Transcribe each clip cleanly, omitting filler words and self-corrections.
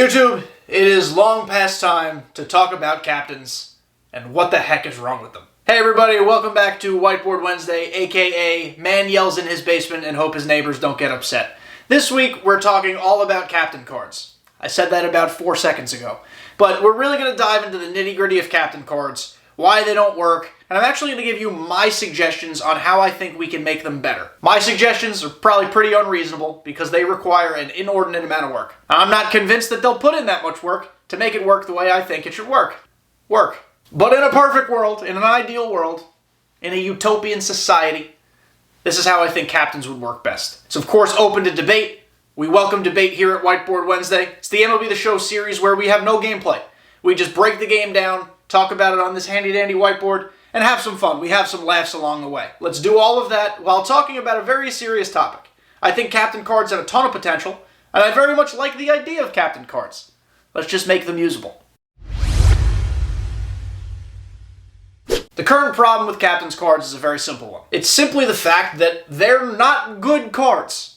YouTube, it is long past time to talk about captains and what the heck is wrong with them. Hey everybody, welcome back to Whiteboard Wednesday, aka man yells in his basement and hope his neighbors don't get upset. This week, we're talking all about captain cards. I said that about 4 seconds ago. But we're really going to dive into the nitty-gritty of captain cards, why they don't work, and I'm actually going to give you my suggestions on how I think we can make them better. My suggestions are probably pretty unreasonable because they require an inordinate amount of work. I'm not convinced that they'll put in that much work to make it work the way I think it should work. But in a perfect world, in an ideal world, in a utopian society, this is how I think captains would work best. It's of course open to debate. We welcome debate here at Whiteboard Wednesday. It's the MLB The Show series where we have no gameplay. We just break the game down, talk about it on this handy-dandy whiteboard, and have some fun. We have some laughs along the way. Let's do all of that while talking about a very serious topic. I think captain cards have a ton of potential, and I very much like the idea of captain cards. Let's just make them usable. The current problem with captain's cards is a very simple one. It's simply the fact that they're not good cards.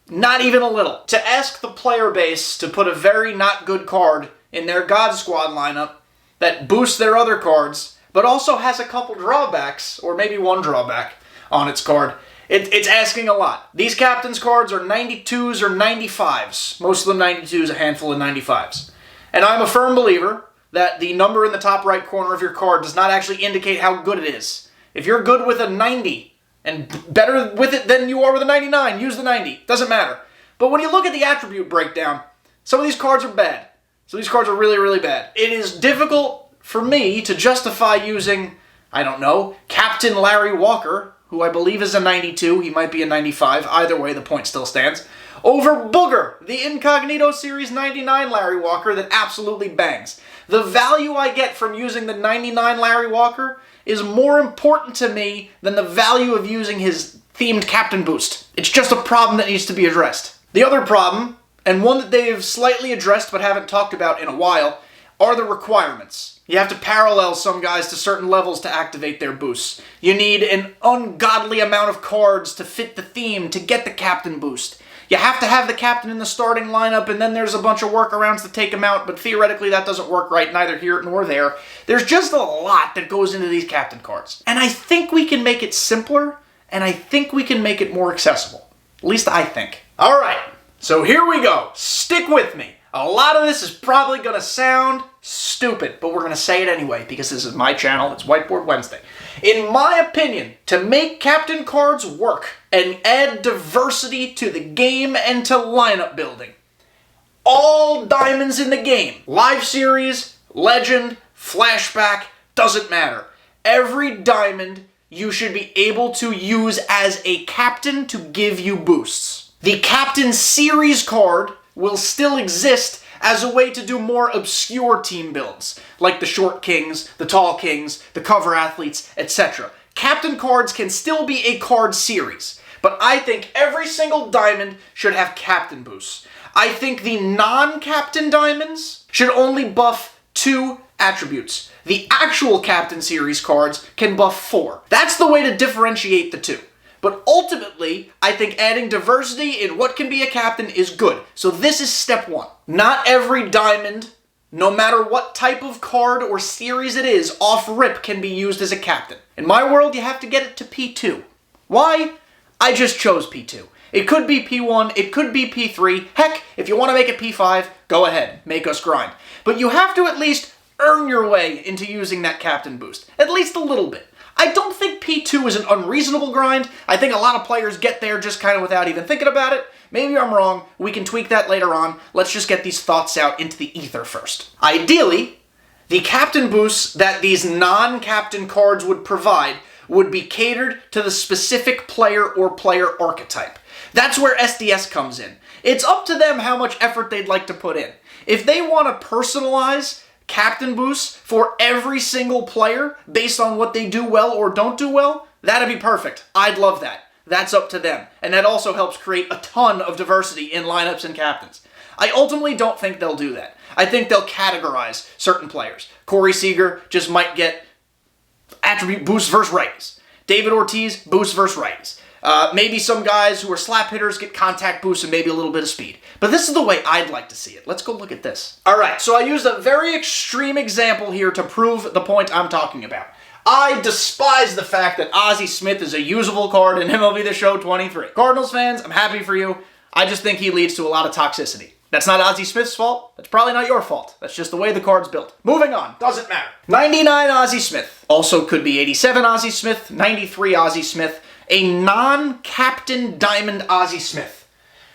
Not even a little. To ask the player base to put a very not good card in their God Squad lineup that boosts their other cards, but also has a couple drawbacks, or maybe one drawback on its card, it's asking a lot. These captain's cards are 92s or 95s. Most of them 92s, a handful of 95s. And I'm a firm believer that the number in the top right corner of your card does not actually indicate how good it is. If you're good with a 90, and better with it than you are with a 99, use the 90. Doesn't matter. But when you look at the attribute breakdown, some of these cards are bad. So these cards are really, really bad. It is difficult for me to justify using, I don't know, Captain Larry Walker, who I believe is a 92. He might be a 95. Either way, the point still stands. Over Booger, the Incognito Series 99 Larry Walker that absolutely bangs. The value I get from using the 99 Larry Walker is more important to me than the value of using his themed captain boost. It's just a problem that needs to be addressed. The other problem, and one that they've slightly addressed but haven't talked about in a while, are the requirements. You have to parallel some guys to certain levels to activate their boosts. You need an ungodly amount of cards to fit the theme to get the captain boost. You have to have the captain in the starting lineup, and then there's a bunch of workarounds to take him out, but theoretically that doesn't work right, neither here nor there. There's just a lot that goes into these captain cards. And I think we can make it simpler, and I think we can make it more accessible. At least I think. Alright, so here we go. Stick with me. A lot of this is probably going to sound stupid, but we're going to say it anyway because this is my channel. It's Whiteboard Wednesday. In my opinion, to make captain cards work and add diversity to the game and to lineup building, all diamonds in the game, live series, legend, flashback, doesn't matter. Every diamond you should be able to use as a captain to give you boosts. The captain series card will still exist as a way to do more obscure team builds, like the short kings, the tall kings, the cover athletes, etc. Captain cards can still be a card series, but I think every single diamond should have captain boosts. I think the non-captain diamonds should only buff 2 attributes. The actual captain series cards can buff 4. That's the way to differentiate the two. But ultimately, I think adding diversity in what can be a captain is good. So this is step 1. Not every diamond, no matter what type of card or series it is, off rip can be used as a captain. In my world, you have to get it to P2. Why? I just chose P2. It could be P1, it could be P3. Heck, if you want to make it P5, go ahead, make us grind. But you have to at least earn your way into using that captain boost. At least a little bit. I don't think P2 is an unreasonable grind. I think a lot of players get there just kind of without even thinking about it. Maybe I'm wrong. We can tweak that later on. Let's just get these thoughts out into the ether first. Ideally, the captain boosts that these non-captain cards would provide would be catered to the specific player or player archetype. That's where SDS comes in. It's up to them how much effort they'd like to put in. If they want to personalize captain boosts for every single player based on what they do well or don't do well, that'd be perfect. I'd love that. That's up to them. And that also helps create a ton of diversity in lineups and captains. I ultimately don't think they'll do that. I think they'll categorize certain players. Corey Seager just might get attribute boosts versus righties. David Ortiz, boosts versus righties. Maybe some guys who are slap hitters get contact boosts and maybe a little bit of speed. But this is the way I'd like to see it. Let's go look at this. All right, so I used a very extreme example here to prove the point I'm talking about. I despise the fact that Ozzie Smith is a usable card in MLB The Show 23. Cardinals fans, I'm happy for you. I just think he leads to a lot of toxicity. That's not Ozzie Smith's fault. That's probably not your fault. That's just the way the card's built. Moving on. Doesn't matter. 99 Ozzie Smith. Also could be 87 Ozzie Smith, 93 Ozzie Smith. A non-captain diamond Ozzie Smith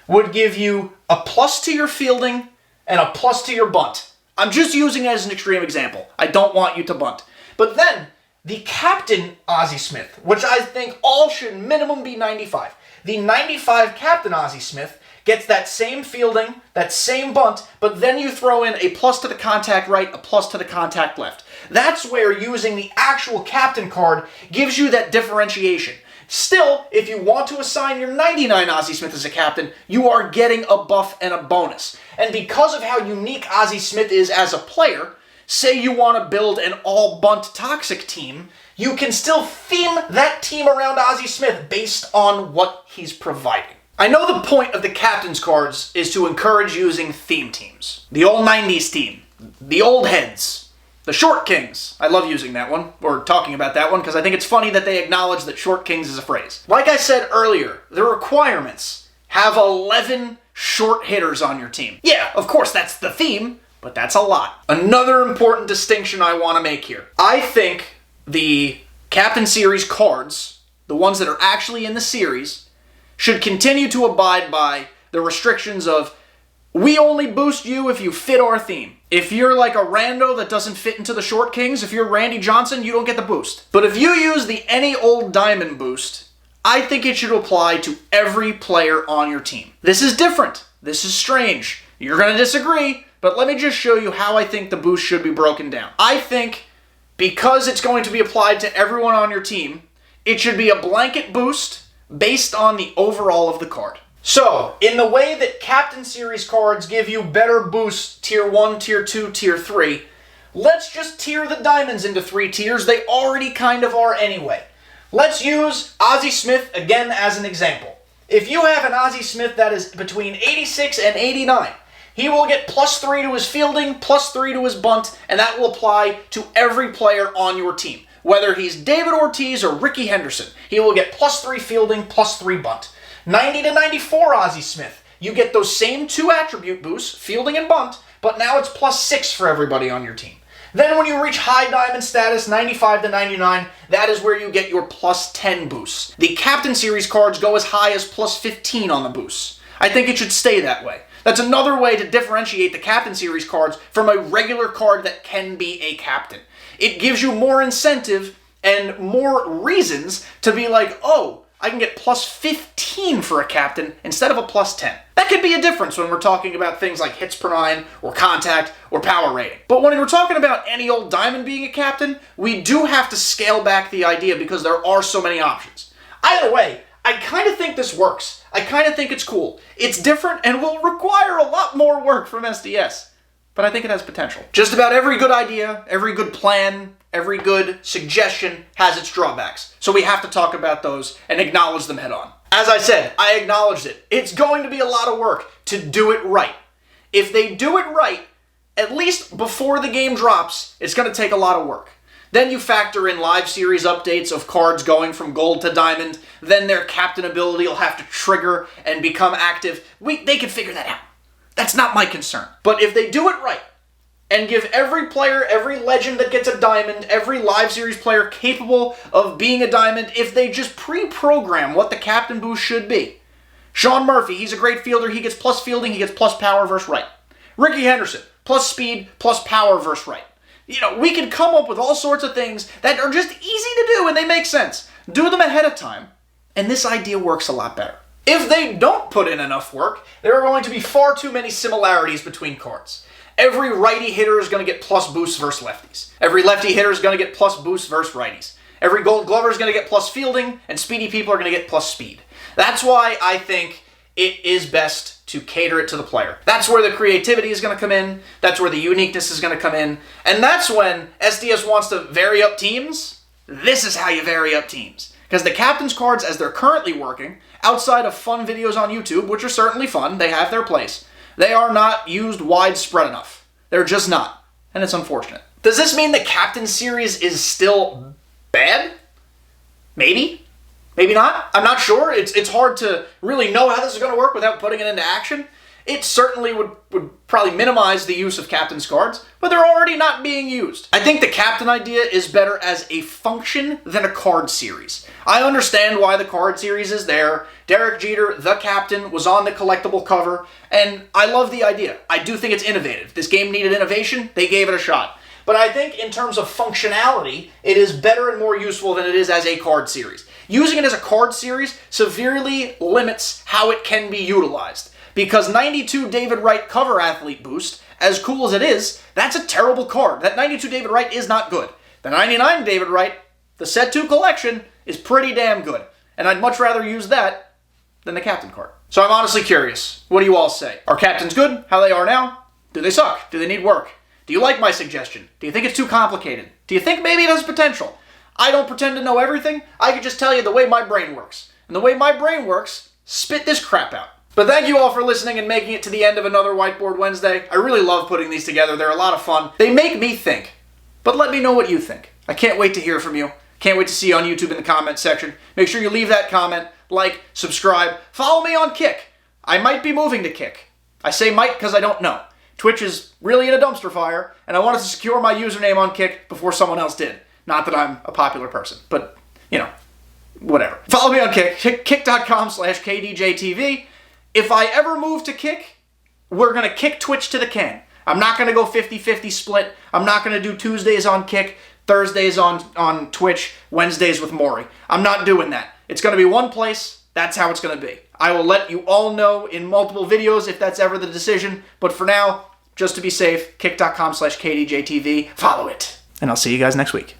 would give you a plus to your fielding and a plus to your bunt. I'm just using it as an extreme example. I don't want you to bunt. But then, the captain Ozzie Smith, which I think all should minimum be 95. The 95 captain Ozzie Smith gets that same fielding, that same bunt, but then you throw in a plus to the contact right, a plus to the contact left. That's where using the actual captain card gives you that differentiation. Still, if you want to assign your 99 Ozzie Smith as a captain, you are getting a buff and a bonus. And because of how unique Ozzie Smith is as a player, say you want to build an all-bunt toxic team, you can still theme that team around Ozzie Smith based on what he's providing. I know the point of the captain's cards is to encourage using theme teams. The old 90s team, the old heads, the short kings. I love using that one, or talking about that one, because I think it's funny that they acknowledge that short kings is a phrase. Like I said earlier, the requirements have 11 short hitters on your team. Yeah, of course, that's the theme, but that's a lot. Another important distinction I want to make here. I think the Captain Series cards, the ones that are actually in the series, should continue to abide by the restrictions of, we only boost you if you fit our theme. If you're like a rando that doesn't fit into the short kings, if you're Randy Johnson, you don't get the boost. But if you use the any old diamond boost, I think it should apply to every player on your team. This is different. This is strange. You're going to disagree, but let me just show you how I think the boost should be broken down. I think because it's going to be applied to everyone on your team, it should be a blanket boost based on the overall of the card. So, in the way that Captain Series cards give you better boosts, Tier 1, Tier 2, Tier 3, let's just tier the diamonds into 3 tiers. They already kind of are anyway. Let's use Ozzie Smith again as an example. If you have an Ozzie Smith that is between 86 and 89, he will get plus 3 to his fielding, plus 3 to his bunt, and that will apply to every player on your team. Whether he's David Ortiz or Ricky Henderson, he will get plus 3 fielding, plus 3 bunt. 90 to 94 Ozzie Smith, you get those same 2 attribute boosts, fielding and bunt, but now it's plus 6 for everybody on your team. Then when you reach high diamond status, 95 to 99, that is where you get your plus 10 boosts. The Captain Series cards go as high as plus 15 on the boosts. I think it should stay that way. That's another way to differentiate the Captain Series cards from a regular card that can be a captain. It gives you more incentive and more reasons to be like, oh, I can get plus 15 for a captain instead of a plus 10. That could be a difference when we're talking about things like hits per 9, or contact, or power rating. But when we're talking about any old diamond being a captain, we do have to scale back the idea because there are so many options. Either way, I kind of think this works. I kind of think it's cool. It's different and will require a lot more work from SDS. But I think it has potential. Just about every good idea, every good plan, every good suggestion has its drawbacks. So we have to talk about those and acknowledge them head on. As I said, I acknowledged it. It's going to be a lot of work to do it right. If they do it right, at least before the game drops, it's going to take a lot of work. Then you factor in live series updates of cards going from gold to diamond. Then their captain ability will have to trigger and become active. They can figure that out. That's not my concern. But if they do it right, and give every player, every legend that gets a diamond, every live series player capable of being a diamond, if they just pre-program what the captain boost should be. Sean Murphy, he's a great fielder, he gets plus fielding, he gets plus power versus right. Ricky Henderson, plus speed, plus power versus right. You know, we can come up with all sorts of things that are just easy to do and they make sense. Do them ahead of time, and this idea works a lot better. If they don't put in enough work, there are going to be far too many similarities between cards. Every righty hitter is going to get plus boosts versus lefties. Every lefty hitter is going to get plus boosts versus righties. Every gold glover is going to get plus fielding, and speedy people are going to get plus speed. That's why I think it is best to cater it to the player. That's where the creativity is going to come in. That's where the uniqueness is going to come in. And that's when SDS wants to vary up teams. This is how you vary up teams. Because the captain's cards, as they're currently working, outside of fun videos on YouTube, which are certainly fun, they have their place, they are not used widespread enough. They're just not. And it's unfortunate. Does this mean the Captain Series is still bad? Maybe. Maybe not. I'm not sure. It's hard to really know how this is going to work without putting it into action. It certainly would probably minimize the use of Captain's cards, but they're already not being used. I think the Captain idea is better as a function than a card series. I understand why the card series is there. Derek Jeter, the Captain, was on the collectible cover, and I love the idea. I do think it's innovative. This game needed innovation. They gave it a shot. But I think in terms of functionality, it is better and more useful than it is as a card series. Using it as a card series severely limits how it can be utilized. Because 92 David Wright cover athlete boost, as cool as it is, that's a terrible card. That 92 David Wright is not good. The 99 David Wright, the Set 2 collection, is pretty damn good. And I'd much rather use that than the Captain card. So I'm honestly curious. What do you all say? Are Captains good, how they are now? Do they suck? Do they need work? Do you like my suggestion? Do you think it's too complicated? Do you think maybe it has potential? I don't pretend to know everything. I can just tell you the way my brain works. And the way my brain works, spit this crap out. But thank you all for listening and making it to the end of another Whiteboard Wednesday. I really love putting these together. They're a lot of fun. They make me think. But let me know what you think. I can't wait to hear from you. Can't wait to see you on YouTube in the comment section. Make sure you leave that comment, like, subscribe. Follow me on Kick. I might be moving to Kick. I say might because I don't know. Twitch is really in a dumpster fire, and I wanted to secure my username on Kick before someone else did. Not that I'm a popular person, but, you know, whatever. Follow me on Kick, kick.com/kdjTV. If I ever move to Kick, we're going to kick Twitch to the can. I'm not going to go 50-50 split. I'm not going to do Tuesdays on Kick, Thursdays on Twitch, Wednesdays with Maury. I'm not doing that. It's going to be one place. That's how it's going to be. I will let you all know in multiple videos if that's ever the decision. But for now, just to be safe, kick.com/kdjTV. Follow it. And I'll see you guys next week.